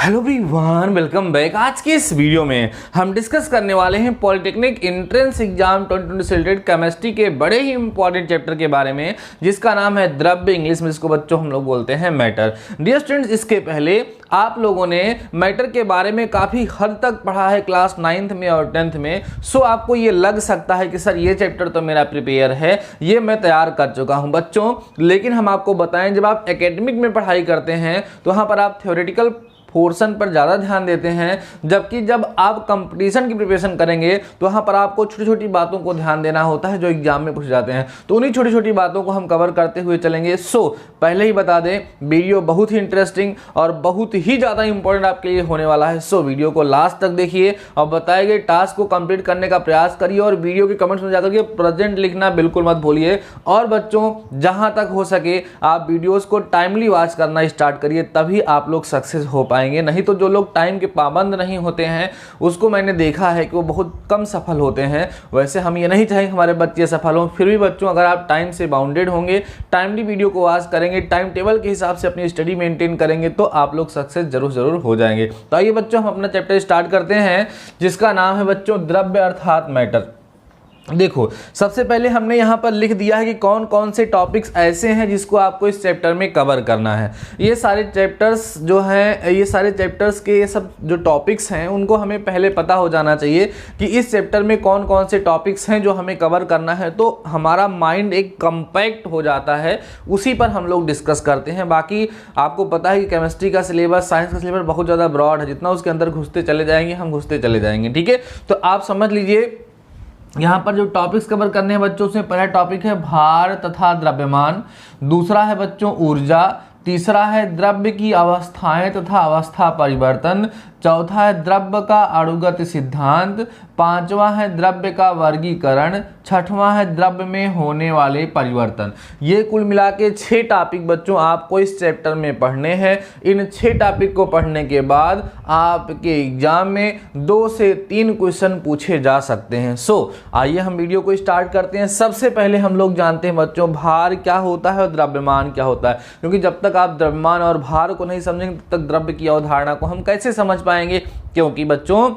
Hello everyone, welcome back. आज के इस वीडियो में हम डिस्कस करने वाले हैं पॉलिटेक्निक एंट्रेंस एग्जाम 2020 से रिलेटेड केमिस्ट्री के बड़े ही इंपॉर्टेंट चैप्टर के बारे में, जिसका नाम है द्रव्य, इंग्लिश में जिसको बच्चों हम लोग बोलते हैं मैटर। डियर स्टूडेंट्स, इसके पहले आप लोगों ने मैटर के बारे में काफ़ी हद तक पढ़ा है क्लास 9th में और 10th में। सो आपको ये लग सकता है कि सर ये चैप्टर तो मेरा प्रिपेयर है, ये मैं तैयार कर चुका हूँ बच्चों। लेकिन हम आपको बताएं, जब आप एकेडमिक में पढ़ाई करते हैं तो वहाँ पर आप थ्योरेटिकल पोर्शन पर ज़्यादा ध्यान देते हैं, जबकि जब आप कंपटीशन की प्रिपरेशन करेंगे तो वहाँ पर आपको छोटी छोटी बातों को ध्यान देना होता है जो एग्जाम में पूछ जाते हैं। तो उन्हीं छोटी छोटी बातों को हम कवर करते हुए चलेंगे। सो पहले ही बता दें, वीडियो बहुत ही इंटरेस्टिंग और बहुत ही ज़्यादा इंपॉर्टेंट आपके लिए होने वाला है। सो वीडियो को लास्ट तक देखिए और बताए गए टास्क को कंप्लीट करने का प्रयास करिए और वीडियो के कमेंट्स में जाकर के प्रेजेंट लिखना बिल्कुल मत भूलिए। और बच्चों, जहाँ तक हो सके आप वीडियोज़ को टाइमली वॉच करना स्टार्ट करिए, तभी आप लोग सक्सेस हो पाएंगे। नहीं तो जो लोग टाइम के पाबंद नहीं होते हैं उसको मैंने देखा है कि वो बहुत कम सफल होते हैं। वैसे हम ये नहीं चाहेंगे हमारे बच्चे सफल हों, फिर भी बच्चों अगर आप टाइम से बाउंडेड होंगे, टाइमली वीडियो को वॉच करेंगे, टाइम टेबल के हिसाब से अपनी स्टडी मेंटेन करेंगे तो आप लोग सक्सेस जरूर हो जाएंगे। तो आइए बच्चों, हम अपना चैप्टर स्टार्ट करते हैं, जिसका नाम है बच्चों द्रव्य अर्थात मैटर। देखो, सबसे पहले हमने यहाँ पर लिख दिया है कि कौन कौन से टॉपिक्स ऐसे हैं जिसको आपको इस चैप्टर में कवर करना है। ये सारे चैप्टर्स जो हैं, ये सारे चैप्टर्स के ये सब जो टॉपिक्स हैं उनको हमें पहले पता हो जाना चाहिए कि इस चैप्टर में कौन कौन से टॉपिक्स हैं जो हमें कवर करना है। तो हमारा माइंड एक कंपैक्ट हो जाता है, उसी पर हम लोग डिस्कस करते हैं। बाकी आपको पता है कि केमिस्ट्री का सिलेबस, साइंस का सिलेबस बहुत ज़्यादा ब्रॉड है, जितना उसके अंदर घुसते चले जाएंगे हम घुसते चले जाएंगे। ठीक है, तो आप समझ लीजिए यहाँ पर जो टॉपिक्स कवर करने हैं बच्चों से, पहला टॉपिक है भार तथा द्रव्यमान, दूसरा है बच्चों ऊर्जा, तीसरा है द्रव्य की अवस्थाएं तथा अवस्था परिवर्तन, चौथा है द्रव्य का अणुगत सिद्धांत, पांचवा है द्रव्य का वर्गीकरण, छठवां है द्रव्य में होने वाले परिवर्तन। ये कुल मिला के 6 टॉपिक बच्चों आपको इस चैप्टर में पढ़ने हैं। इन 6 टॉपिक को पढ़ने के बाद आपके एग्जाम में 2 से 3 क्वेश्चन पूछे जा सकते हैं। सो आइए हम वीडियो को स्टार्ट करते हैं। सबसे पहले हम लोग जानते हैं बच्चों भार क्या होता है और द्रव्यमान क्या होता है, क्योंकि जब तक आप द्रव्यमान और भार को नहीं समझेंगे तब तक द्रव्य की अवधारणा को हम कैसे समझ पाएंगे। क्योंकि बच्चों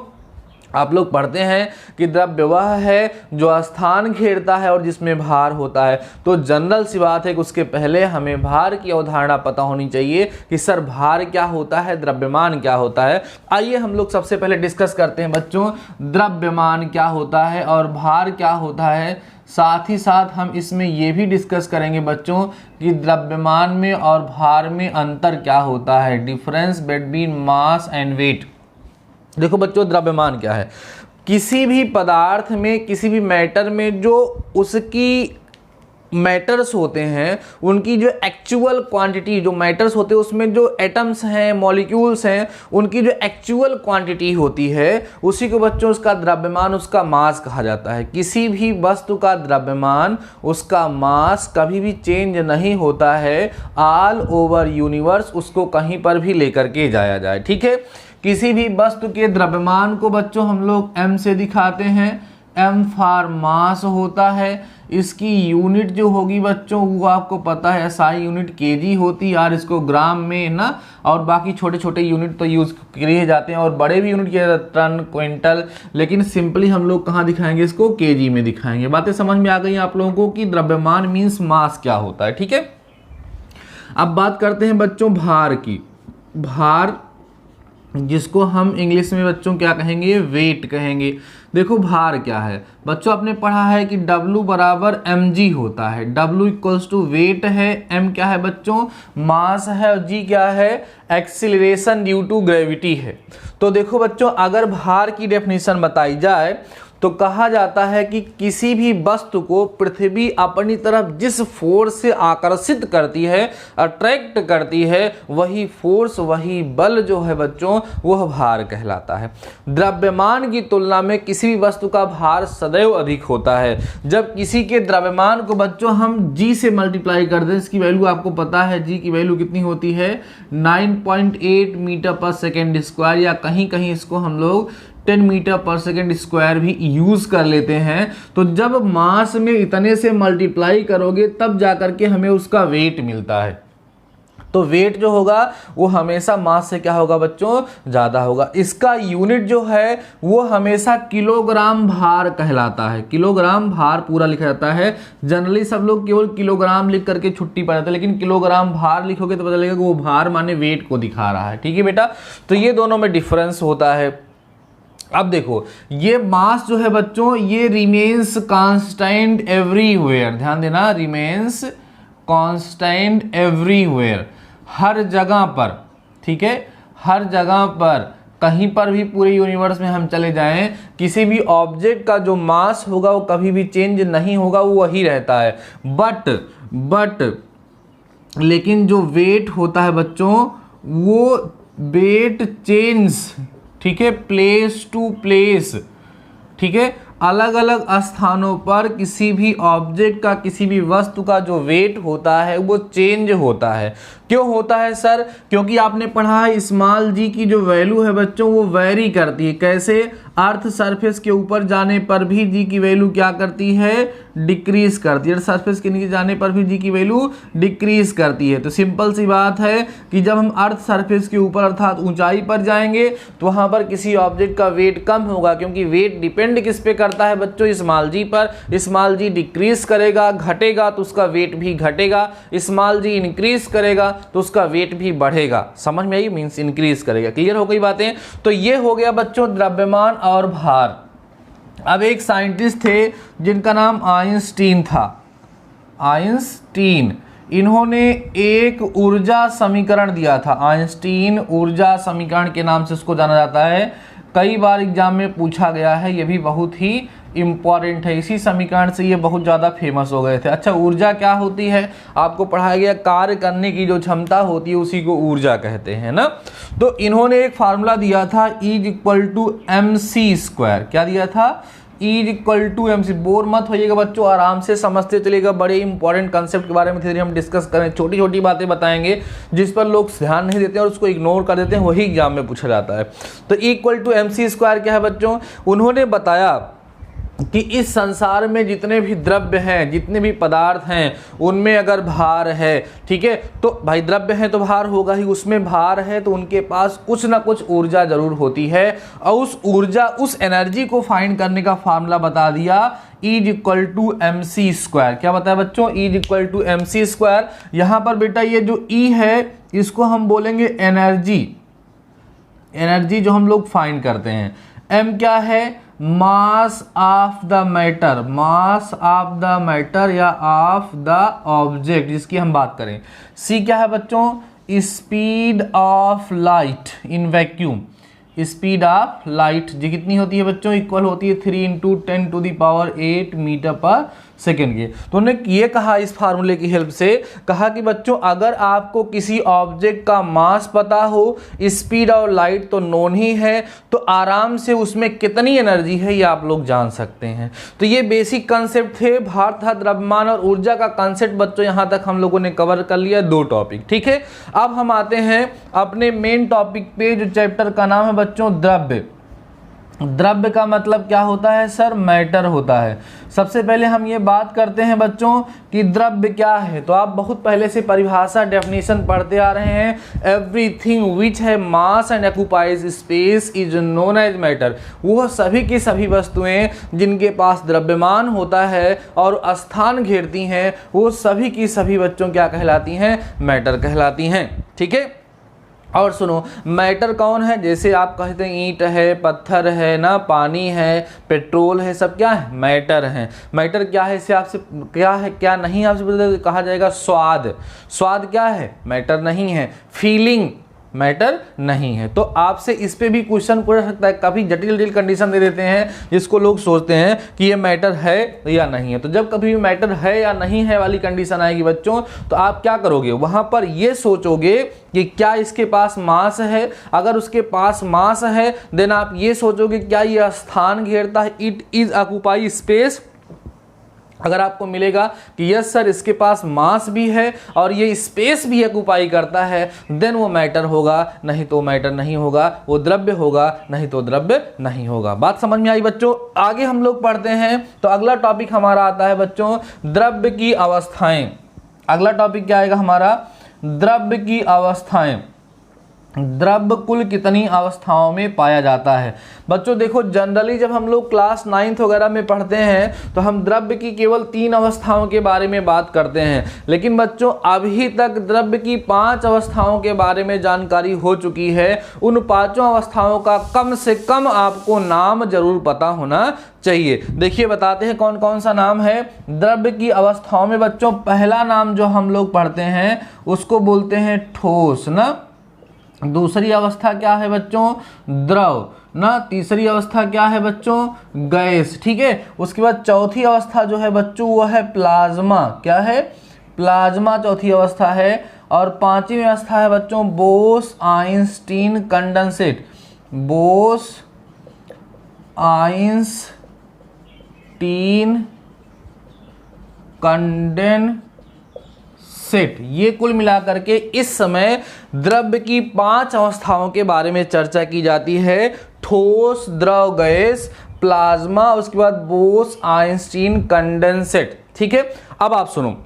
आप लोग पढ़ते हैं कि द्रव्य वह है जो स्थान घेरता है और जिसमें भार होता है। तो जनरल सी बात है कि उसके पहले हमें भार की अवधारणा पता होनी चाहिए कि सर भार क्या होता है, द्रव्यमान क्या होता है। आइए हम लोग सबसे पहले डिस्कस करते हैं बच्चों द्रव्यमान क्या होता है और भार क्या होता है। साथ ही साथ हम इसमें ये भी डिस्कस करेंगे बच्चों कि द्रव्यमान में और भार में अंतर क्या होता है, difference between mass and weight. देखो बच्चों, द्रव्यमान क्या है? किसी भी पदार्थ में, किसी भी मैटर में जो उसकी मैटर्स होते हैं, उनकी जो एक्चुअल क्वांटिटी, जो मैटर्स होते हैं उसमें जो एटम्स हैं, मॉलिक्यूल्स हैं, उनकी जो एक्चुअल क्वांटिटी होती है उसी को बच्चों उसका द्रव्यमान, उसका मास कहा जाता है। किसी भी वस्तु का द्रव्यमान, उसका मास कभी भी चेंज नहीं होता है। ऑल ओवर यूनिवर्स उसको कहीं पर भी लेकर के जाया जाए। ठीक है, किसी भी वस्तु के द्रव्यमान को बच्चों हम लोग m से दिखाते हैं। m फॉर मास होता है। इसकी यूनिट जो होगी बच्चों वो आपको पता है, SI यूनिट kg होती है और इसको ग्राम में ना, और बाकी छोटे छोटे यूनिट तो यूज किए जाते हैं और बड़े भी यूनिट किए जाते हैं, टन, क्विंटल, लेकिन सिंपली हम लोग कहाँ दिखाएंगे, इसको kg में दिखाएंगे। बातें समझ में आ गई आप लोगों को कि द्रव्यमान मीन्स मास क्या होता है। ठीक है, अब बात करते हैं बच्चों भार की। भार जिसको हम इंग्लिश में बच्चों क्या कहेंगे, वेट कहेंगे। देखो भार क्या है बच्चों, आपने पढ़ा है कि W बराबर mg होता है। W इक्वल्स टू वेट है, m क्या है बच्चों, मास है, और g क्या है, एक्सीलरेशन ड्यू टू ग्रेविटी है। तो देखो बच्चों, अगर भार की डेफिनेशन बताई जाए तो कहा जाता है कि किसी भी वस्तु को पृथ्वी अपनी तरफ जिस फोर्स से आकर्षित करती है, अट्रैक्ट करती है, वही फोर्स, वही बल जो है बच्चों वह भार कहलाता है। द्रव्यमान की तुलना में किसी भी वस्तु का भार सदैव अधिक होता है। जब किसी के द्रव्यमान को बच्चों हम g से मल्टीप्लाई कर दें, इसकी वैल्यू आपको पता है, g की वैल्यू कितनी होती है, 9.8 मीटर पर सेकेंड स्क्वायर, या कहीं कहीं इसको हम लोग 10 मीटर पर सेकेंड स्क्वायर भी यूज कर लेते हैं। तो जब मास में इतने से मल्टीप्लाई करोगे तब जाकर के हमें उसका वेट मिलता है। तो वेट जो होगा वो हमेशा मास से क्या होगा बच्चों, ज़्यादा होगा। इसका यूनिट जो है वो हमेशा किलोग्राम भार कहलाता है। किलोग्राम भार पूरा लिखा जाता है। जनरली सब लोग केवल किलोग्राम लिख करके छुट्टी पड़ जाते हैं, लेकिन किलोग्राम भार लिखोगे तो पता लगेगा कि वो भार माने वेट को दिखा रहा है। ठीक है बेटा, तो ये दोनों में डिफरेंस होता है। अब देखो ये मास जो है बच्चों ये रिमेन्स कांस्टेंट एवरीवेयर, ध्यान देना, रिमेन्स कांस्टेंट एवरीवेयर, हर जगह पर। ठीक है, हर जगह पर, कहीं पर भी पूरे यूनिवर्स में हम चले जाएं, किसी भी ऑब्जेक्ट का जो मास होगा वो कभी भी चेंज नहीं होगा, वो वही रहता है। बट लेकिन जो वेट होता है बच्चों वो वेट चेंज, ठीक है, प्लेस टू प्लेस। ठीक है, अलग अलग स्थानों पर किसी भी ऑब्जेक्ट का, किसी भी वस्तु का जो वेट होता है वो चेंज होता है। क्यों होता है सर? क्योंकि आपने पढ़ा है स्मॉल जी की जो वैल्यू है बच्चों वो वेरी करती है। कैसे? अर्थ सरफेस के ऊपर जाने पर भी जी की वैल्यू क्या करती है, डिक्रीज करती है। अर्थ सरफेस के नीचे जाने पर भी जी की वैल्यू डिक्रीज करती है। तो सिंपल सी बात है कि जब हम अर्थ सरफेस के ऊपर अर्थात ऊंचाई पर जाएंगे तो वहां पर किसी ऑब्जेक्ट का वेट कम होगा, क्योंकि वेट डिपेंड किस पे करता है बच्चों, स्मॉल जी पर। स्मॉल जी डिक्रीज करेगा, घटेगा तो उसका वेट भी घटेगा। स्मॉल जी इंक्रीज करेगा तो उसका वेट भी बढ़ेगा। समझ में आई? मींस इंक्रीज करेगा। क्लियर हो गई बातें? तो ये हो गया बच्चों द्रव्यमान और भार। अब एक साइंटिस्ट थे जिनका नाम आइंस्टीन था। आइंस्टीन, इन्होंने एक ऊर्जा समीकरण दिया था। आइंस्टीन ऊर्जा समीकरण के नाम से उसको जाना जाता है। कई बार एग्जाम में पूछा गया है, ये भी बहुत ही इंपॉर्टेंट है। इसी समीकरण से ये बहुत ज़्यादा फेमस हो गए थे। अच्छा, ऊर्जा क्या होती है? आपको पढ़ाया गया कार्य करने की जो क्षमता होती है उसी को ऊर्जा कहते हैं ना। तो इन्होंने एक फार्मूला दिया था E=mc²। क्या दिया था? E=mc। बोर मत होइएगा बच्चों, आराम से समझते चलिएगा। बड़े इंपॉर्टेंट कंसेप्ट के बारे में धीरे हम डिस्कस करें। छोटी छोटी बातें बताएंगे जिस पर लोग ध्यान नहीं देते और उसको इग्नोर कर देते हैं, वही एग्जाम में पूछा जाता है। तो E=mc² क्या है बच्चों? उन्होंने बताया कि इस संसार में जितने भी द्रव्य हैं, जितने भी पदार्थ हैं, उनमें अगर भार है, ठीक है, तो भाई द्रव्य है तो भार होगा ही, उसमें भार है तो उनके पास कुछ ना कुछ ऊर्जा जरूर होती है। और उस ऊर्जा, उस एनर्जी को फाइंड करने का फार्मूला बता दिया E=mc²। क्या बताया बच्चों? E=mc²। यहां पर बेटा ये जो E है इसको हम बोलेंगे एनर्जी। एनर्जी जो हम लोग फाइंड करते हैं। M क्या है? Mass of the matter. Mass of the matter या ऑफ द ऑब्जेक्ट जिसकी हम बात करें। C क्या है बच्चों? Speed of light in vacuum. Speed of light जी कितनी होती है बच्चों? इक्वल होती है 3 × 10⁸ मीटर पर सेकेंड के। तो उन्होंने ये कहा इस फार्मूले की हेल्प से, कहा कि बच्चों अगर आपको किसी ऑब्जेक्ट का मास पता हो, स्पीड और लाइट तो नोन ही है, तो आराम से उसमें कितनी एनर्जी है ये आप लोग जान सकते हैं। तो ये बेसिक कंसेप्ट थे। भार तथा द्रव्यमान और ऊर्जा का कंसेप्ट बच्चों यहाँ तक हम लोगों ने कवर कर लिया, 2 टॉपिक। ठीक है, अब हम आते हैं अपने मेन टॉपिक पे, जो चैप्टर का नाम है बच्चों द्रव्य। द्रव्य का मतलब क्या होता है सर? मैटर होता है। सबसे पहले हम ये बात करते हैं बच्चों कि द्रव्य क्या है। तो आप बहुत पहले से परिभाषा, डेफिनेशन पढ़ते आ रहे हैं। एवरीथिंग विच है mass and occupies space is known as matter. वो सभी की सभी वस्तुएं जिनके पास द्रव्यमान होता है और स्थान घेरती हैं, वो सभी की सभी बच्चों क्या कहलाती हैं? मैटर कहलाती हैं। ठीक है, और सुनो, मैटर कौन है? जैसे आप कहते हैं ईंट है, पत्थर है ना, पानी है, पेट्रोल है, सब क्या है? मैटर है। मैटर क्या है? इससे आपसे क्या है क्या नहीं आपसे कहा जाएगा? स्वाद। स्वाद क्या है? मैटर नहीं है। फीलिंग मैटर नहीं है। तो आपसे इस पे भी क्वेश्चन पूछ सकता है। काफ़ी जटिल जटिल कंडीशन दे देते हैं जिसको लोग सोचते हैं कि ये मैटर है या नहीं है। तो जब कभी भी मैटर है या नहीं है वाली कंडीशन आएगी बच्चों, तो आप क्या करोगे? वहां पर ये सोचोगे कि क्या इसके पास मास है। अगर उसके पास मास है देन आप ये सोचोगे क्या ये स्थान घेरता है? It is occupy space. अगर आपको मिलेगा कि यस सर इसके पास मास भी है और ये स्पेस भी ऑक्युपाई करता है, देन वो मैटर होगा, नहीं तो मैटर नहीं होगा। वो द्रव्य होगा, नहीं तो द्रव्य नहीं होगा। बात समझ में आई बच्चों? आगे हम लोग पढ़ते हैं। तो अगला टॉपिक हमारा आता है बच्चों द्रव्य की अवस्थाएं। अगला टॉपिक क्या आएगा हमारा? द्रव्य की अवस्थाएं, द्रव्य कुल कितनी अवस्थाओं में पाया जाता है। बच्चों देखो, जनरली जब हम लोग क्लास 9th वगैरह में पढ़ते हैं तो हम द्रव्य की केवल 3 अवस्थाओं के बारे में बात करते हैं, लेकिन बच्चों अभी तक द्रव्य की 5 अवस्थाओं के बारे में जानकारी हो चुकी है। उन 5 अवस्थाओं का कम से कम आपको नाम जरूर पता होना चाहिए। देखिए बताते हैं कौन कौन सा नाम है द्रव्य की अवस्थाओं में। बच्चों पहला नाम जो हम लोग पढ़ते हैं उसको बोलते हैं ठोस ना, दूसरी अवस्था क्या है बच्चों, द्रव ना, तीसरी अवस्था क्या है बच्चों, गैस, ठीक है। उसके बाद चौथी अवस्था जो है बच्चों वो है प्लाज्मा, क्या है, प्लाज्मा चौथी अवस्था है। और पांचवी अवस्था है बच्चों Bose Einstein condensate, Bose Einstein condensate. ये कुल मिलाकर के इस समय द्रव्य की 5 अवस्थाओं के बारे में चर्चा की जाती है, ठोस, द्रव, गैस, प्लाज्मा, उसके बाद बोस आइंस्टीन कंडेंसेट, ठीक है। अब आप सुनो,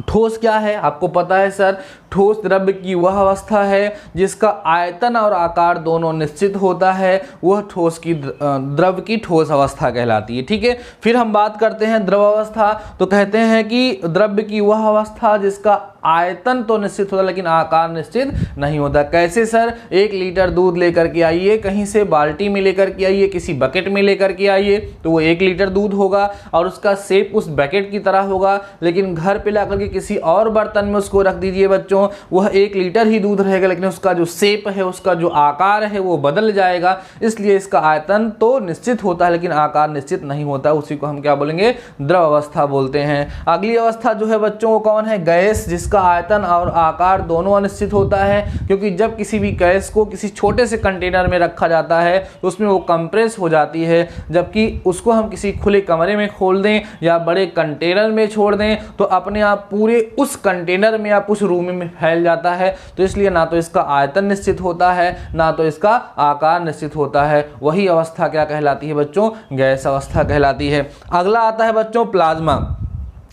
ठोस क्या है आपको पता है सर, ठोस द्रव्य की वह अवस्था है जिसका आयतन और आकार दोनों निश्चित होता है, वह ठोस की द्रव्य की ठोस अवस्था कहलाती है, ठीक है। फिर हम बात करते हैं द्रव अवस्था, तो कहते हैं कि द्रव्य की वह अवस्था जिसका आयतन तो निश्चित होता है लेकिन आकार निश्चित नहीं होता। कैसे सर, 1 लीटर दूध लेकर के आइए, कहीं से बाल्टी में लेकर के आइए, किसी बकेट में लेकर के आइए तो वो 1 लीटर दूध होगा और उसका शेप उस बकेट की तरह होगा, लेकिन घर पे लाकर के किसी और बर्तन में उसको रख दीजिए बच्चों, वह 1 लीटर ही दूध रहेगा लेकिन उसका जो शेप है, उसका जो आकार है वो बदल जाएगा। इसलिए इसका आयतन तो निश्चित होता है लेकिन आकार निश्चित नहीं होता, उसी को हम क्या बोलेंगे, द्रव अवस्था बोलते हैं। अगली अवस्था जो है बच्चों वो कौन है, गैस, जिसका आयतन और आकार दोनों अनिश्चित होता है, क्योंकि जब किसी भी गैस को किसी छोटे से कंटेनर में रखा जाता है तो उसमें वो कंप्रेस हो जाती है, जबकि उसको हम किसी खुले कमरे में खोल दें या बड़े कंटेनर में छोड़ दें तो अपने आप पूरे उस कंटेनर में या उस रूम में फैल जाता है। तो इसलिए ना तो इसका आयतन निश्चित होता है ना तो इसका आकार निश्चित होता है, वही अवस्था क्या कहलाती है बच्चों, गैस अवस्था कहलाती है। अगला आता है बच्चों प्लाज्मा।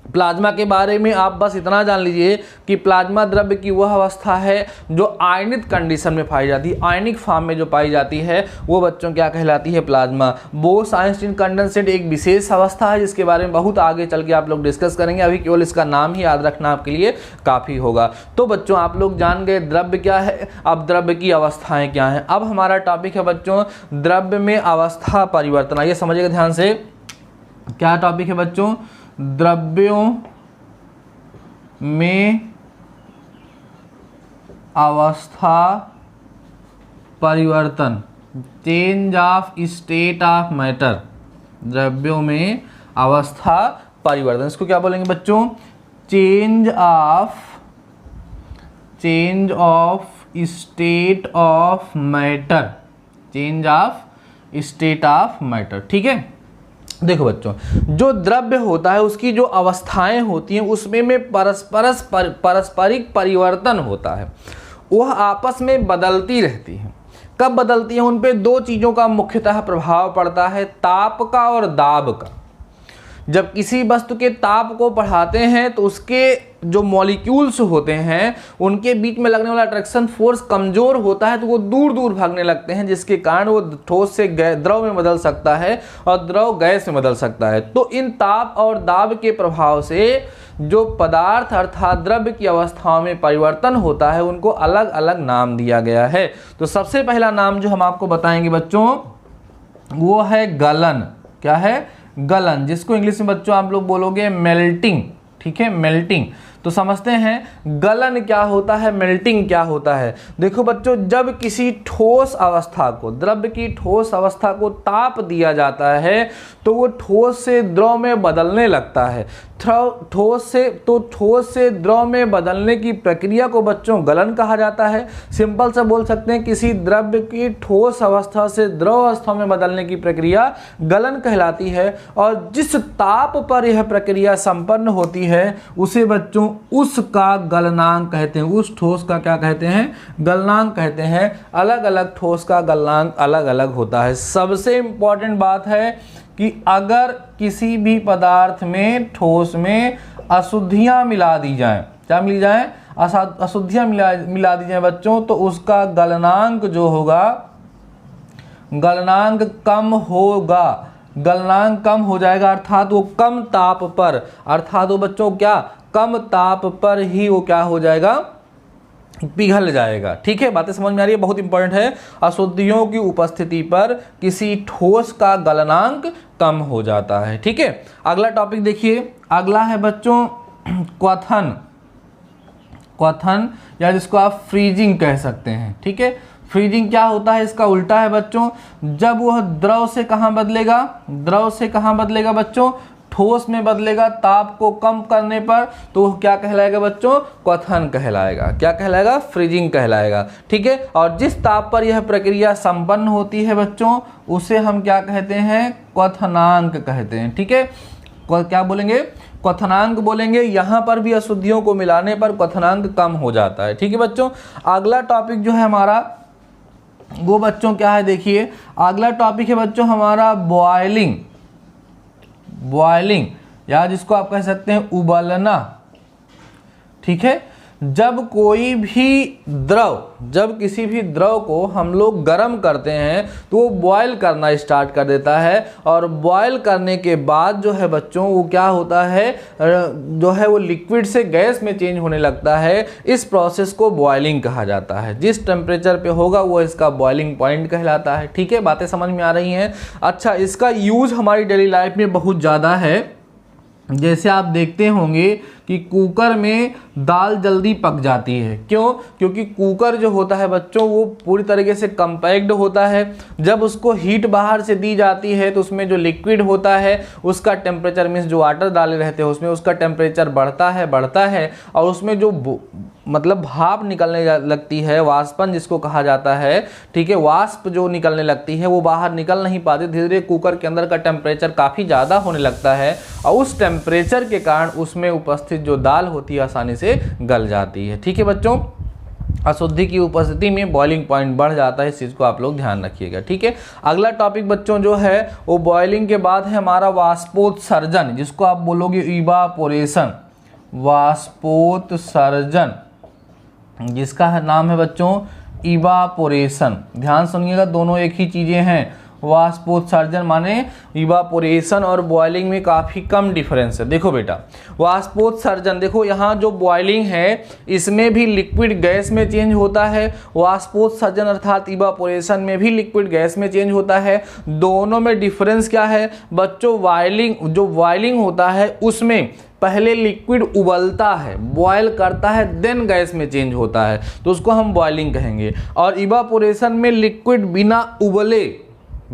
प्लाज्मा के बारे में आप बस इतना जान लीजिए कि प्लाज्मा द्रव्य की वह अवस्था है जो आयनित कंडीशन में पाई जाती है, आयनिक फॉर्म में जो पाई जाती है वो बच्चों क्या कहलाती है, प्लाज्मा। बोस आइंस्टीन कंडेंसेट एक विशेष अवस्था है जिसके बारे में बहुत आगे चल के आप लोग डिस्कस करेंगे, अभी केवल इसका नाम ही याद रखना आपके लिए काफ़ी होगा। तो बच्चों आप लोग जान गए द्रव्य क्या है, अब द्रव्य की अवस्थाएँ क्या हैं। अब हमारा टॉपिक है बच्चों द्रव्य में अवस्था परिवर्तन। आइए समझिएगा ध्यान से, क्या टॉपिक है बच्चों, द्रव्यों में अवस्था परिवर्तन, change of state of matter, द्रव्यों में अवस्था परिवर्तन, इसको क्या बोलेंगे बच्चों, change of state of matter, change of state of matter, ठीक है। देखो बच्चों, जो द्रव्य होता है उसकी जो अवस्थाएं होती हैं उसमें में पारस्परिक परिवर्तन होता है, वह आपस में बदलती रहती हैं। कब बदलती हैं, उन पे 2 चीज़ों का मुख्यतः प्रभाव पड़ता है, ताप का और दाब का। जब किसी वस्तु के ताप को बढ़ाते हैं तो उसके जो मॉलिक्यूल्स होते हैं उनके बीच में लगने वाला अट्रैक्शन फोर्स कमज़ोर होता है तो वो दूर दूर भागने लगते हैं, जिसके कारण वो ठोस से द्रव में बदल सकता है और द्रव गैस में बदल सकता है। तो इन ताप और दाब के प्रभाव से जो पदार्थ अर्थात द्रव्य की अवस्थाओं में परिवर्तन होता है उनको अलग अलग नाम दिया गया है। तो सबसे पहला नाम जो हम आपको बताएंगे बच्चों वो है गलन। क्या है, गलन, जिसको इंग्लिश में बच्चों आप लोग बोलोगे मेल्टिंग, ठीक है, मेल्टिंग। तो समझते हैं गलन क्या होता है, मेल्टिंग क्या होता है। देखो बच्चों, जब किसी ठोस अवस्था को, द्रव्य की ठोस अवस्था को ताप दिया जाता है तो वो ठोस से द्रव में बदलने लगता है। ठोस से द्रव में बदलने की प्रक्रिया को बच्चों गलन कहा जाता है। सिंपल सा बोल सकते हैं किसी द्रव्य की ठोस अवस्था से द्रव अवस्था में बदलने की प्रक्रिया गलन कहलाती है, और जिस ताप पर यह प्रक्रिया संपन्न होती है उसे बच्चों उसका गलनांक कहते हैं। उस ठोस का क्या कहते हैं, गलनांक कहते हैं। अलग अलग ठोस का गलनांक अलग अलग होता है। सबसे इंपॉर्टेंट बात है कि अगर किसी भी पदार्थ में, ठोस में अशुद्धियां मिला दी जाएं, क्या मिल जाए, अशुद्धियाँ मिला दी जाए बच्चों, तो उसका गलनांक जो होगा, गलनांक कम होगा, गलनांक कम हो जाएगा, अर्थात वो कम ताप पर, अर्थात वो बच्चों क्या, कम ताप पर ही वो क्या हो जाएगा, पिघल जाएगा। ठीक है, बातें समझ में आ रही है, बहुत इंपॉर्टेंट है। अशुद्धियों की उपस्थिति पर किसी ठोस का गलनांक कम हो जाता है। ठीक है, अगला टॉपिक देखिए, अगला है बच्चों क्वथन, क्वथन या जिसको आप फ्रीजिंग कह सकते हैं। ठीक है, फ्रीजिंग क्या होता है, इसका उल्टा है बच्चों, जब वह द्रव से कहाँ बदलेगा, द्रव से कहाँ बदलेगा बच्चों, ठोस में बदलेगा ताप को कम करने पर, तो वह क्या कहलाएगा बच्चों, क्वथन कहलाएगा। क्या कहलाएगा, फ्रीजिंग कहलाएगा। ठीक है, और जिस ताप पर यह प्रक्रिया संपन्न होती है बच्चों, उसे हम क्या कहते हैं, क्वथनांक कहते हैं। ठीक है, क्या बोलेंगे, क्वथनांक बोलेंगे। यहाँ पर भी अशुद्धियों को मिलाने पर क्वथनांक कम हो जाता है। ठीक है बच्चों, अगला टॉपिक जो है हमारा वो बच्चों क्या है, देखिए अगला टॉपिक है बच्चों हमारा बॉयलिंग, बॉयलिंग या जिसको आप कह सकते हैं उबलना। ठीक है, जब कोई भी द्रव, जब किसी भी द्रव को हम लोग गर्म करते हैं तो वो बॉयल करना स्टार्ट कर देता है, और बॉयल करने के बाद जो है बच्चों वो क्या होता है, जो है वो लिक्विड से गैस में चेंज होने लगता है। इस प्रोसेस को बॉयलिंग कहा जाता है। जिस टेम्परेचर पे होगा वो इसका बॉयलिंग पॉइंट कहलाता है। ठीक है, बातें समझ में आ रही हैं। अच्छा, इसका यूज हमारी डेली लाइफ में बहुत ज़्यादा है। जैसे आप देखते होंगे कि कुकर में दाल जल्दी पक जाती है। क्यों? क्योंकि कुकर जो होता है बच्चों वो पूरी तरीके से कंपैक्ट होता है। जब उसको हीट बाहर से दी जाती है तो उसमें जो लिक्विड होता है उसका टेम्परेचर, मीन्स जो वाटर डाले रहते हैं उसमें, उसका टेम्परेचर बढ़ता है और उसमें जो मतलब भाप निकलने लगती है, वाष्पन जिसको कहा जाता है। ठीक है, वाष्प जो निकलने लगती है वो बाहर निकल नहीं पाती, धीरे धीरे कुकर के अंदर का टेम्परेचर काफ़ी ज़्यादा होने लगता है और उस टेम्परेचर के कारण उसमें उपस्थित जो दाल होती है आसानी से गल जाती है। ठीक है बच्चों, अशुद्धि की उपस्थिति में बॉइलिंग पॉइंट बढ़ जाता है, इस चीज़ को आप लोग ध्यान रखिएगा। ठीक है, अगला टॉपिक बच्चों जो है वो बॉइलिंग के बाद है हमारा वाष्पोत्सर्जन, जिसको आप बोलोगे इवापोरेशन, वाष्पोत्सर्जन, जिसका नाम है बच्चों इवापोरेशन। ध्यान सुनिएगा, दोनों एक ही चीज़ें हैं। वाष्पोत्सर्जन माने इवापोरेशन और बॉइलिंग में काफ़ी कम डिफरेंस है। देखो बेटा, वाष्पोत्सर्जन, देखो यहाँ जो बॉइलिंग है इसमें भी लिक्विड गैस में चेंज होता है, वाष्पोत्सर्जन अर्थात इवापोरेशन में भी लिक्विड गैस में चेंज होता है। दोनों में डिफरेंस क्या है बच्चों, जो बॉइलिंग होता है उसमें पहले लिक्विड उबलता है, बॉयल करता है, देन गैस में चेंज होता है, तो उसको हम बॉइलिंग कहेंगे। और इवापोरेशन में लिक्विड बिना उबले,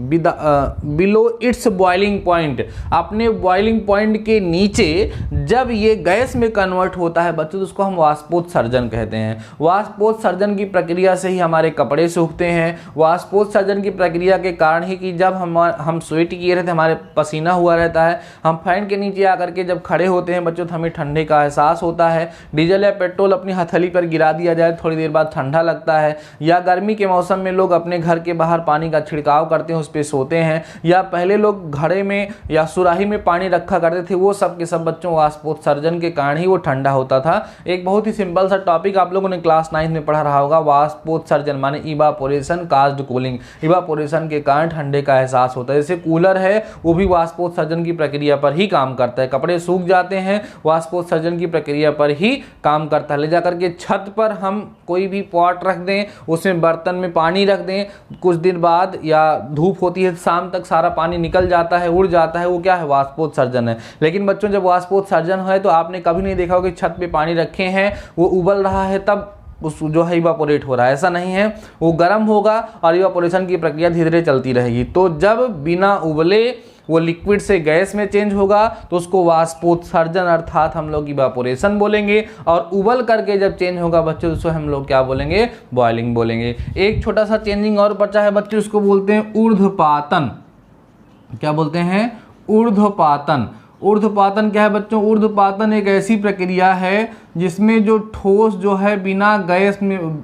बिलो इट्स बॉइलिंग पॉइंट, अपने बॉइलिंग पॉइंट के नीचे जब ये गैस में कन्वर्ट होता है बच्चों, तो उसको हम वाष्पोत्सर्जन कहते हैं। वाष्पोत्सर्जन की प्रक्रिया से ही हमारे कपड़े सूखते हैं। वाष्पोत्सर्जन की प्रक्रिया के कारण ही कि जब हम स्वेट किए रहते हैं, हमारे पसीना हुआ रहता है, हम फैन के नीचे आकर के जब खड़े होते हैं बच्चों तो हमें ठंडे का एहसास होता है। डीजल या पेट्रोल अपनी हथेली पर गिरा दिया जाए, थोड़ी देर बाद ठंडा लगता है। या गर्मी के मौसम में लोग अपने घर के बाहर पानी का छिड़काव करते हैं, पे सोते हैं। या पहले लोग घड़े में या सुराही में पानी रखा करते थे, वो सब के सब बच्चों वाष्पोत्सर्जन के कारण ही वो ठंडा होता था। एक बहुत ही सिंपल सा टॉपिक आप लोगों ने क्लास 9 में पढ़ा रहा होगा, वाष्पोत्सर्जन माने इवापोरेशन काज्ड कूलिंग, इवापोरेशन के कारण ठंडे का एहसास होता है। जैसे कूलर है वो भी वाष्पोत्सर्जन की प्रक्रिया पर ही काम करता है, कपड़े सूख जाते हैं वाष्पोत्सर्जन की प्रक्रिया पर ही काम करता है। ले जाकर के छत पर हम कोई भी पॉट रख दें, उसमें बर्तन में पानी रख दें, कुछ दिन बाद या धूप होती है शाम तक सारा पानी निकल जाता है, उड़ जाता है, वो क्या है वाष्पोत्सर्जन है। लेकिन बच्चों जब वाष्पोत्सर्जन है तो आपने कभी नहीं देखा होगा कि छत पे पानी रखे हैं वो उबल रहा है तब उस जो है इवापोरेट हो रहा है, ऐसा नहीं है। वो गर्म होगा और इवापोरेशन की प्रक्रिया धीरे धीरे चलती रहेगी। तो जब बिना उबले वो लिक्विड से गैस में चेंज होगा तो उसको वाष्पोत्सर्जन अर्थात हम लोग इवापोरेशन बोलेंगे। और उबल करके जब चेंज होगा बच्चों उसको हम लोग क्या बोलेंगे, बॉइलिंग बोलेंगे। एक छोटा सा चेंजिंग और बचा है बच्चों, उसको बोलते हैं ऊर्ध्वपातन। क्या बोलते हैं, ऊर्ध्वपातन। ऊर्ध्वपातन क्या है बच्चों, ऊर्ध्वपातन एक ऐसी प्रक्रिया है जिसमें जो ठोस जो है बिना गैस में,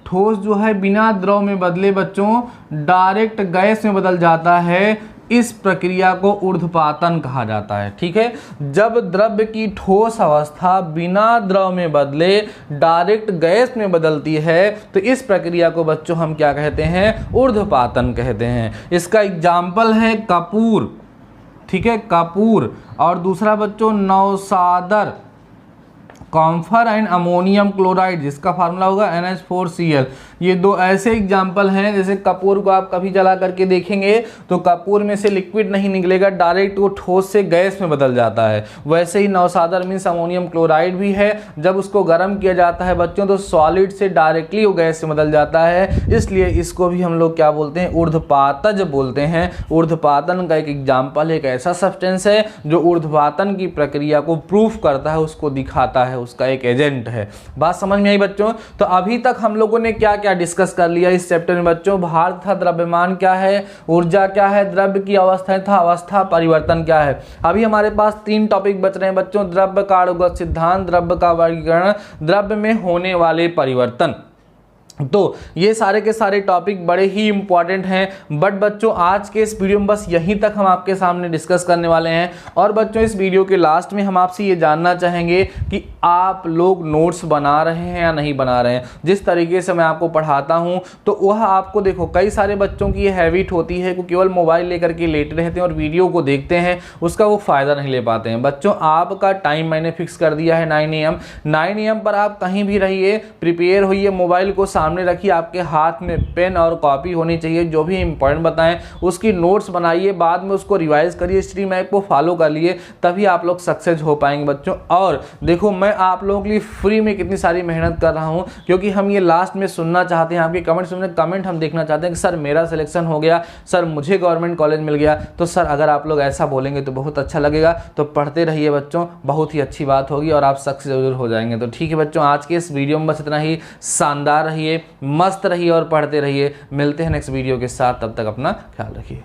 ठोस जो है बिना द्रव में बदले बच्चों डायरेक्ट गैस में बदल जाता है। इस प्रक्रिया को ऊर्ध्वपातन कहा जाता है। ठीक है, जब द्रव्य की ठोस अवस्था बिना द्रव में बदले डायरेक्ट गैस में बदलती है तो इस प्रक्रिया को बच्चों हम क्या कहते हैं, ऊर्ध्वपातन कहते हैं। इसका एग्जाम्पल है कपूर, ठीक है, कपूर, और दूसरा बच्चों नौसादर, कॉम्फर एंड अमोनियम क्लोराइड जिसका फार्मूला होगा NH4Cl। ये दो ऐसे एग्जाम्पल हैं, जैसे कपूर को आप कभी जला करके देखेंगे तो कपूर में से लिक्विड नहीं निकलेगा, डायरेक्ट वो ठोस से गैस में बदल जाता है। वैसे ही नौसादर मीन्स अमोनियम क्लोराइड भी है, जब उसको गर्म किया जाता है बच्चों तो सॉलिड से डायरेक्टली वो गैस से बदल जाता है, इसलिए इसको भी हम लोग क्या बोलते हैं, ऊर्ध्वपातज बोलते हैं। ऊर्ध्वपातन का एक एग्जाम्पल एक ऐसा सब्सटेंस है जो ऊर्ध्वपातन की प्रक्रिया को प्रूफ करता है, उसको दिखाता है, उसका एक एजेंट है। बात समझ में आई बच्चों? तो अभी तक हम लोगों ने क्या क्या डिस्कस कर लिया इस चैप्टर में बच्चों। भार तथा द्रव्यमान क्या है, ऊर्जा क्या है, द्रव्य की अवस्था तथा अवस्था परिवर्तन क्या है। अभी हमारे पास 3 टॉपिक बच रहे हैं बच्चों, द्रव्य का आण्विक सिद्धांत, द्रव्य का वर्गीकरण, द्रव्य में होने वाले परिवर्तन। तो ये सारे के सारे टॉपिक बड़े ही इंपॉर्टेंट हैं, बट बच्चों आज के इस वीडियो में बस यहीं तक हम आपके सामने डिस्कस करने वाले हैं। और बच्चों इस वीडियो के लास्ट में हम आपसे ये जानना चाहेंगे कि आप लोग नोट्स बना रहे हैं या नहीं बना रहे हैं। जिस तरीके से मैं आपको पढ़ाता हूँ तो वह आपको देखो, कई सारे बच्चों की ये हैबिट होती है कि केवल मोबाइल लेकर के लेटे रहते हैं और वीडियो को देखते हैं, उसका वो फ़ायदा नहीं ले पाते हैं। बच्चों आपका टाइम मैंने फिक्स कर दिया है 9 AM पर आप कहीं भी रहिए, प्रिपेयर होइए, मोबाइल को सामने रखिए, आपके हाथ में पेन और कॉपी होनी चाहिए, जो भी इंपॉर्टेंट बताएं उसकी नोट्स बनाइए, बाद में उसको रिवाइज करिए, स्ट्रीम ऐप को फॉलो कर लिए, तभी आप लोग सक्सेस हो पाएंगे बच्चों। और देखो मैं आप लोगों के लिए फ्री में कितनी सारी मेहनत कर रहा हूं, क्योंकि हम ये लास्ट में सुनना चाहते हैं, आपके कमेंट हम देखना चाहते हैं कि सर मेरा सिलेक्शन हो गया, सर मुझे गवर्नमेंट कॉलेज मिल गया। तो सर अगर आप लोग ऐसा बोलेंगे तो बहुत अच्छा लगेगा। तो पढ़ते रहिए बच्चों, बहुत ही अच्छी बात होगी और आप सक्सेस जरूर हो जाएंगे। तो ठीक है बच्चों, आज के इस वीडियो में बस इतना ही। शानदार रहिए, मस्त रहिए और पढ़ते रहिए। मिलते हैं नेक्स्ट वीडियो के साथ, तब तक अपना ख्याल रखिए।